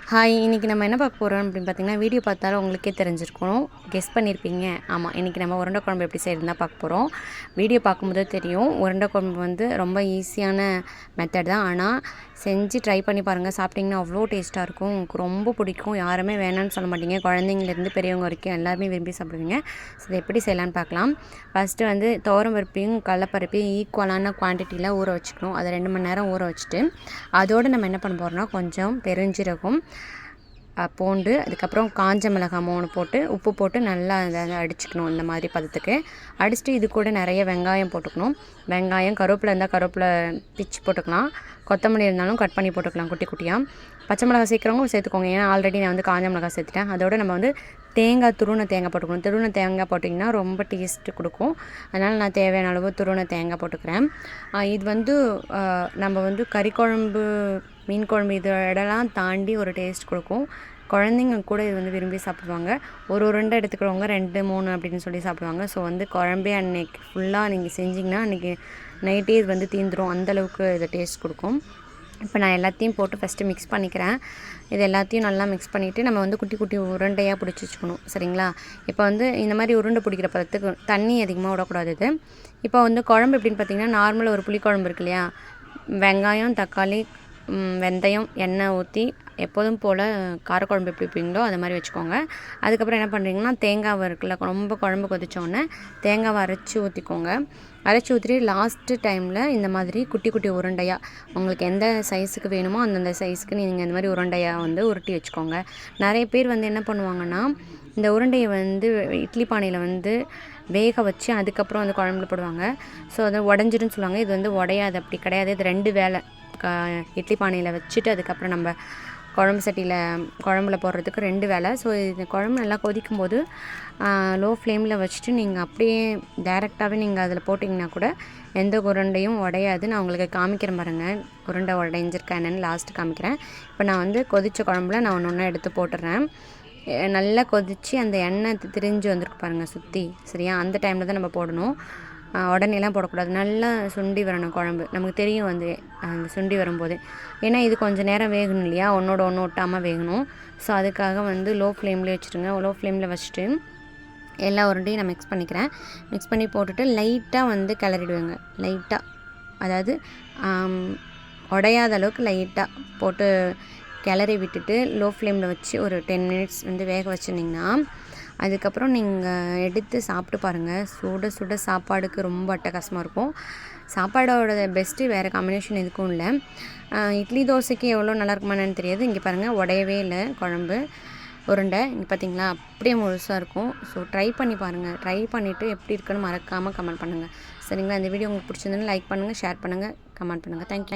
Hi, இன்றைக்கி நம்ம என்ன பார்க்க போகிறோம் அப்படின்னு பார்த்தீங்கன்னா, வீடியோ பார்த்தாலும் உங்களுக்கே தெரிஞ்சிருக்கணும். கெஸ் பண்ணியிருப்பீங்க. ஆமாம், இன்றைக்கி நம்ம உருண்டை குழம்பு எப்படி செய்யறதுன்னு தான் பார்க்க போகிறோம். வீடியோ பார்க்கும்போதே தெரியும். உருண்டை குழம்பு வந்து ரொம்ப ஈஸியான மெத்தட் தான். ஆனால் செஞ்சு ட்ரை பண்ணி பாருங்கள். சாப்பிட்டிங்கன்னா அவ்வளோ டேஸ்ட்டாக இருக்கும். உங்களுக்கு ரொம்ப பிடிக்கும். யாருமே வேணான்னு சொல்ல மாட்டீங்க. குழந்தைங்கலேருந்து பெரியவங்க வரைக்கும் எல்லாருமே விரும்பி சாப்பிடுவீங்க. ஸோ இதை எப்படி செய்யலான்னு பார்க்கலாம். ஃபஸ்ட்டு வந்து துவரம் பருப்பையும் கடலப்பருப்பையும் ஈக்குவலான குவான்டிட்டியில் ஊற வச்சுக்கணும். அதை 2 மணி நேரம் ஊற வச்சுட்டு அதோடு நம்ம என்ன பண்ண போகிறோம்னா, கொஞ்சம் பெருஞ்சீரகம், பூண்டு, அதுக்கப்புறம் காஞ்ச மிளகாய் 3 போட்டு உப்பு போட்டு நல்லா அதை அடிச்சுக்கணும். இந்த மாதிரி பதத்துக்கு அடிச்சுட்டு இது கூட நிறைய வெங்காயம் போட்டுக்கணும். வெங்காயம், கருவேப்பிலை இருந்தால் கருவேப்பிலை பிச்சு போட்டுக்கலாம். கொத்தமல்லி இருந்தாலும் கட் பண்ணி போட்டுக்கலாம் குட்டி குட்டியாக. பச்சை மிளகாய் சேர்க்குறவங்க சேர்த்துக்கோங்க. ஏன்னா ஆல்ரெடி நான் வந்து காஞ்ச மிளகாய் சேர்த்துட்டேன். அதோடு நம்ம வந்து துருவின தேங்காய் போட்டுக்கணும். துருவின தேங்காய் போட்டிங்கன்னா ரொம்ப டேஸ்ட்டு கொடுக்கும். அதனால் நான் தேவையான அளவு துருவின தேங்காய் போட்டுக்கிறேன். இது வந்து நம்ம வந்து கறி குழம்பு, மீன் குழம்பு இதெல்லாம் தாண்டி ஒரு டேஸ்ட் கொடுக்கும். குழந்தைங்க கூட இது வந்து விரும்பி சாப்பிடுவாங்க. ஒரு உருண்டை எடுத்துக்கிறவங்க 2, 3 அப்படின்னு சொல்லி சாப்பிடுவாங்க. ஸோ வந்து குழம்பே அன்றைக்கி ஃபுல்லாக நீங்கள் செஞ்சிங்கன்னா அன்றைக்கி நைட்டே இது வந்து தீந்துடும். அந்தளவுக்கு இது டேஸ்ட் கொடுக்கும். இப்போ நான் எல்லாத்தையும் போட்டு ஃபஸ்ட்டு மிக்ஸ் பண்ணிக்கிறேன். இது எல்லாத்தையும் நல்லா மிக்ஸ் பண்ணிவிட்டு நம்ம வந்து குட்டி குட்டி உருண்டையாக பிடிச்சி வச்சுக்கணும். சரிங்களா? இப்போ வந்து இந்த மாதிரி உருண்டை பிடிக்கிற பதத்துக்கு தண்ணி அதிகமாக விடக்கூடாது. இது இப்போ வந்து குழம்பு எப்படின்னு பார்த்திங்கன்னா, நார்மலாக ஒரு புளிக்குழம்பு இருக்கு இல்லையா, வெங்காயம், தக்காளி, வெந்தயம், எண்ணெய் ஊற்றி எப்போதும் போல் காரக்குழம்பு எப்படி வைப்பீங்களோ அது மாதிரி வச்சுக்கோங்க. அதுக்கப்புறம் என்ன பண்ணுறீங்கன்னா, தேங்காய் இருக்குல்ல, ரொம்ப குழம்பு கொதிச்சோடனே தேங்காவை அரைச்சி ஊற்றிக்கோங்க. அரைச்சி ஊற்றிட்டு லாஸ்ட்டு டைமில் இந்த மாதிரி குட்டி குட்டி உருண்டையாக உங்களுக்கு எந்த சைஸுக்கு வேணுமோ அந்தந்த சைஸுக்கு நீங்கள் இந்த மாதிரி உருண்டையாக வந்து உருட்டி வச்சுக்கோங்க. நிறைய பேர் வந்து என்ன பண்ணுவாங்கன்னா, இந்த உருண்டையை வந்து இட்லி பானையில் வந்து வேக வச்சு அதுக்கப்புறம் வந்து குழம்புல போடுவாங்க. ஸோ அது உடஞ்சிடுன்னு சொல்லுவாங்க. இது வந்து உடையாது, அப்படி கிடையாது. இது 2 வேலை. இட்லி பானையில் வச்சுட்டு அதுக்கப்புறம் நம்ம குழம்பு சட்டியில் குழம்புல போடுறதுக்கு 2 வேலை. ஸோ இது குழம்பு நல்லா கொதிக்கும் போது லோ ஃப்ளேமில் வச்சுட்டு நீங்கள் அப்படியே டைரெக்டாகவே நீங்கள் அதில் போட்டிங்கன்னா கூட எந்த உருண்டையும் உடையாது. நான் உங்களுக்கு காமிக்கிறேன் பாருங்கள், உருண்டை உடைஞ்சிருக்கா என்னென்னு லாஸ்ட்டு காமிக்கிறேன். இப்போ நான் வந்து கொதித்த குழம்புல நான் ஒன்று எடுத்து போட்டுடுறேன். நல்லா கொதித்து அந்த எண்ணெய் திரிஞ்சு வந்திருக்கு பாருங்கள் சுற்றி. சரியா? அந்த டைமில் தான் நம்ம போடணும். உடனேலாம் போடக்கூடாது. நல்லா சுண்டி வரணும் குழம்பு. நமக்கு தெரியும் வந்து அந்த சுண்டி வரும்போது. ஏன்னா இது கொஞ்சம் நேரம் வேகணும் இல்லையா, ஒன்றோட ஒன்று ஒட்டாமல் வேகணும். ஸோ அதுக்காக வந்து லோ ஃப்ளேம்லேயே வச்சுருங்க. லோ ஃப்ளேமில் வச்சுட்டு எல்லா உருண்டையும் நான் மிக்ஸ் பண்ணிக்கிறேன். மிக்ஸ் பண்ணி போட்டுட்டு லைட்டாக வந்து கிளறிடுவேங்க. லைட்டாக, அதாவது உடையாத அளவுக்கு லைட்டாக போட்டு கிளறி விட்டுட்டு லோ ஃப்ளேமில் வச்சு ஒரு 10 மினிட்ஸ் வந்து வேக வச்சுருந்திங்கன்னா அதுக்கப்புறம் நீங்கள் எடுத்து சாப்பிட்டு பாருங்கள். சுட சுட சாப்பாடுக்கு ரொம்ப அட்டகாசமாக இருக்கும். சாப்பாடோட பெஸ்ட்டு வேறு காம்பினேஷன் எதுக்கும் இல்லை. இட்லி தோசைக்கு எவ்வளோ நல்லா இருக்குமான்னு தெரியாது. இங்கே பாருங்கள், உடையவே இல்லை குழம்பு உருண்டை. இங்கே பார்த்தீங்களா, அப்படியே முழுசாக இருக்கும். ஸோ ட்ரை பண்ணி பாருங்கள். ட்ரை பண்ணிவிட்டு எப்படி இருக்குன்னு மறக்காமல் கமெண்ட் பண்ணுங்கள். சரிங்களா? இந்த வீடியோ உங்களுக்கு பிடிச்சிருந்ததுன்னு லைக் பண்ணுங்கள், ஷேர் பண்ணுங்கள், கமெண்ட் பண்ணுங்கள். தேங்க்யூ.